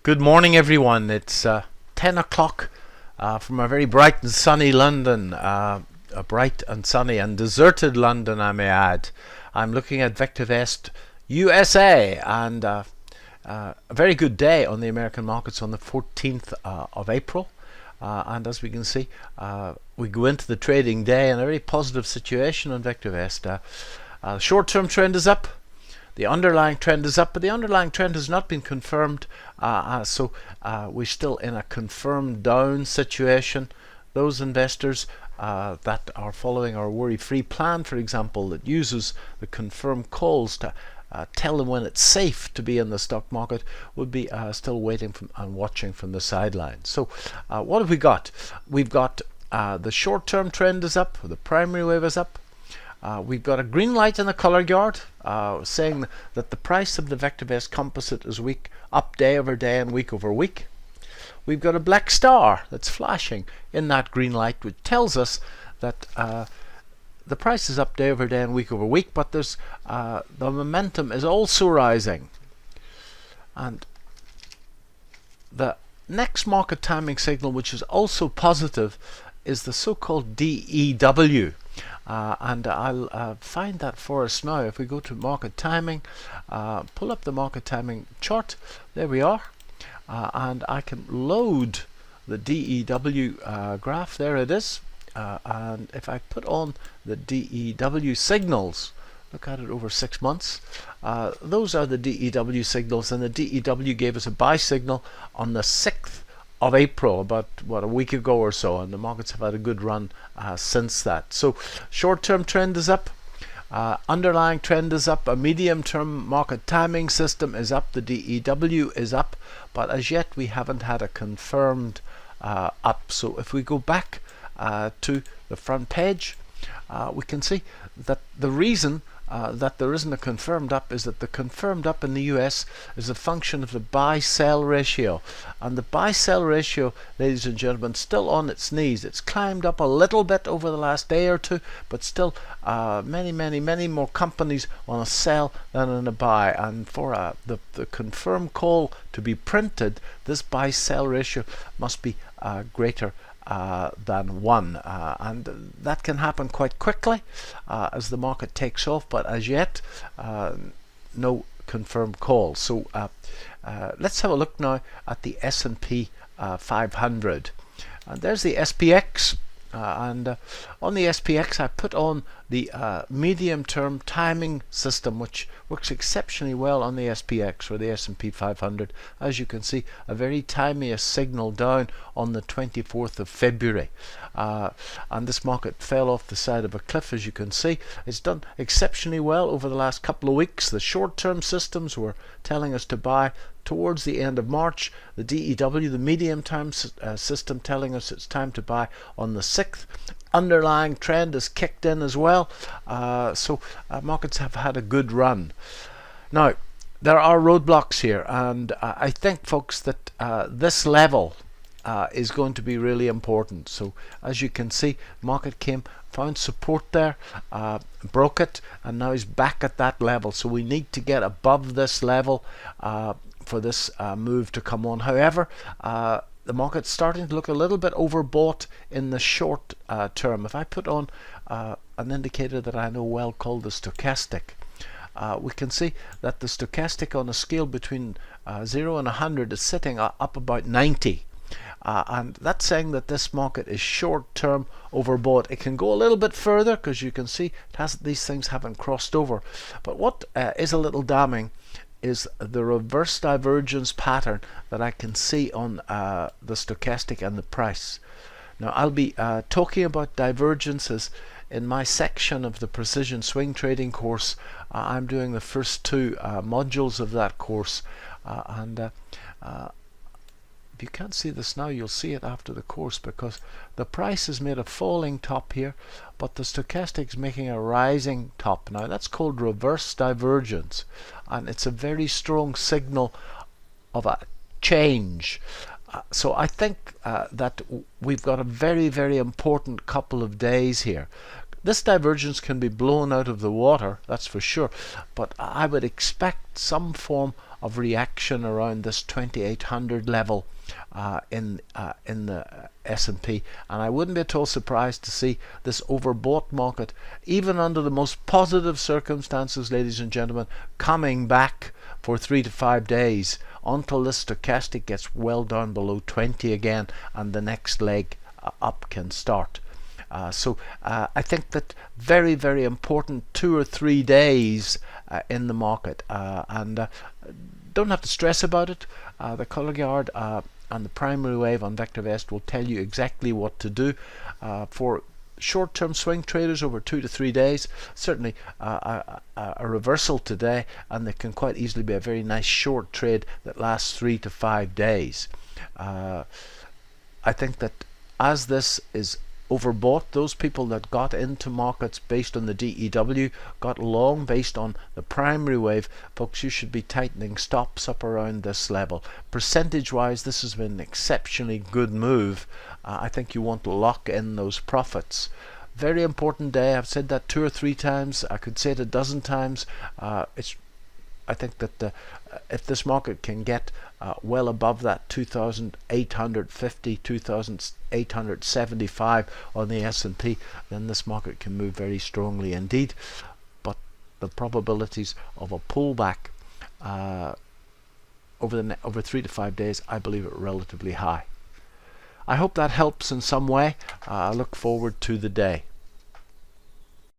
Good morning, everyone. It's 10 o'clock from a very bright and sunny London, a bright and sunny and deserted London, I may add. I'm looking at VectorVest USA, and a very good day on the American markets on the 14th of April. And as we can see, we go into the trading day in a very positive situation on VectorVest. The short-term trend is up. The underlying trend is up, but the underlying trend has not been confirmed, so we're still in a confirmed down situation. Those investors that are following our worry-free plan, for example, that uses the confirmed calls to tell them when it's safe to be in the stock market, would be still waiting and watching from the sidelines. So what have we got? We've got the short-term trend is up, the primary wave is up. We've got a green light in the color guard saying that the price of the VectorVest composite is weak, up day over day and week over week. We've got a black star that's flashing in that green light, which tells us that the price is up day over day and week over week, but there's the momentum is also rising. And the next market timing signal, which is also positive, is the so-called DEW. And I'll find that for us now. If we go to market timing, pull up the market timing chart, there we are, and I can load the DEW graph. There it is. And if I put on the DEW signals, look at it over 6 months, those are the DEW signals, and the DEW gave us a buy signal on the 6th of April, about a week ago or so, and the markets have had a good run since that. So short-term trend is up, underlying trend is up, a medium-term market timing system is up, the DEW is up, but as yet we haven't had a confirmed up. So if we go back to the front page, we can see that the reason that there isn't a confirmed up is that the confirmed up in the US is a function of the buy-sell ratio, and the buy-sell ratio, ladies and gentlemen, still on its knees. It's climbed up a little bit over the last day or two, but still many more companies want to sell than in a buy, and for the confirmed call to be printed, this buy-sell ratio must be greater than 1, and that can happen quite quickly as the market takes off, but as yet no confirmed call. So let's have a look now at the S&P 500, and there's the SPX, and on the SPX I put on the medium-term timing system, which works exceptionally well on the SPX or the S&P 500. As you can see, a very timiest signal down on the 24th of February. And this market fell off the side of a cliff, as you can see. It's done exceptionally well over the last couple of weeks. The short-term systems were telling us to buy towards the end of March. The DEW, the medium-term system, telling us it's time to buy on the 6th. Underlying trend is kicked in as well, so markets have had a good run. Now there are roadblocks here, and I think, folks, that this level is going to be really important. So as you can see, market found support there, broke it, and now is back at that level. So we need to get above this level for this move to come on. However, the market's starting to look a little bit overbought in the short term. If I put on an indicator that I know well called the stochastic, we can see that the stochastic on a scale between 0 and 100 is sitting up about 90. And that's saying that this market is short-term overbought. It can go a little bit further because you can see these things haven't crossed over. But what is a little damning is the reverse divergence pattern that I can see on the stochastic and the price. Now I'll be talking about divergences in my section of the precision swing trading course. I'm doing the first 2 modules of that course, and if you can't see this now, you'll see it after the course, because the price has made a falling top here, but the stochastic is making a rising top. Now that's called reverse divergence, and it's a very strong signal of a change. So I think that we've got a very important couple of days here. This divergence can be blown out of the water, that's for sure, but I would expect some form of reaction around this 2800 level in the S&P, and I wouldn't be at all surprised to see this overbought market, even under the most positive circumstances, ladies and gentlemen, coming back for 3 to 5 days until this stochastic gets well down below 20 again, and the next leg up can start. So I think that very, very important 2 or 3 days in the market, and don't have to stress about it. The color guard and the primary wave on VectorVest will tell you exactly what to do. For short-term swing traders over 2 to 3 days, certainly a reversal today, and there can quite easily be a very nice short trade that lasts 3 to 5 days. I think that as this is overbought, those people that got into markets based on the DEW, got long based on the primary wave, folks, you should be tightening stops up around this level. Percentage wise, this has been an exceptionally good move. I think you want to lock in those profits. Very important day. I've said that 2 or 3 times. I could say it a dozen times. I think that if this market can get well above that 2,850, 2,875 on the S&P, then this market can move very strongly indeed. But the probabilities of a pullback over 3 to 5 days, I believe, are relatively high. I hope that helps in some way. I look forward to the day.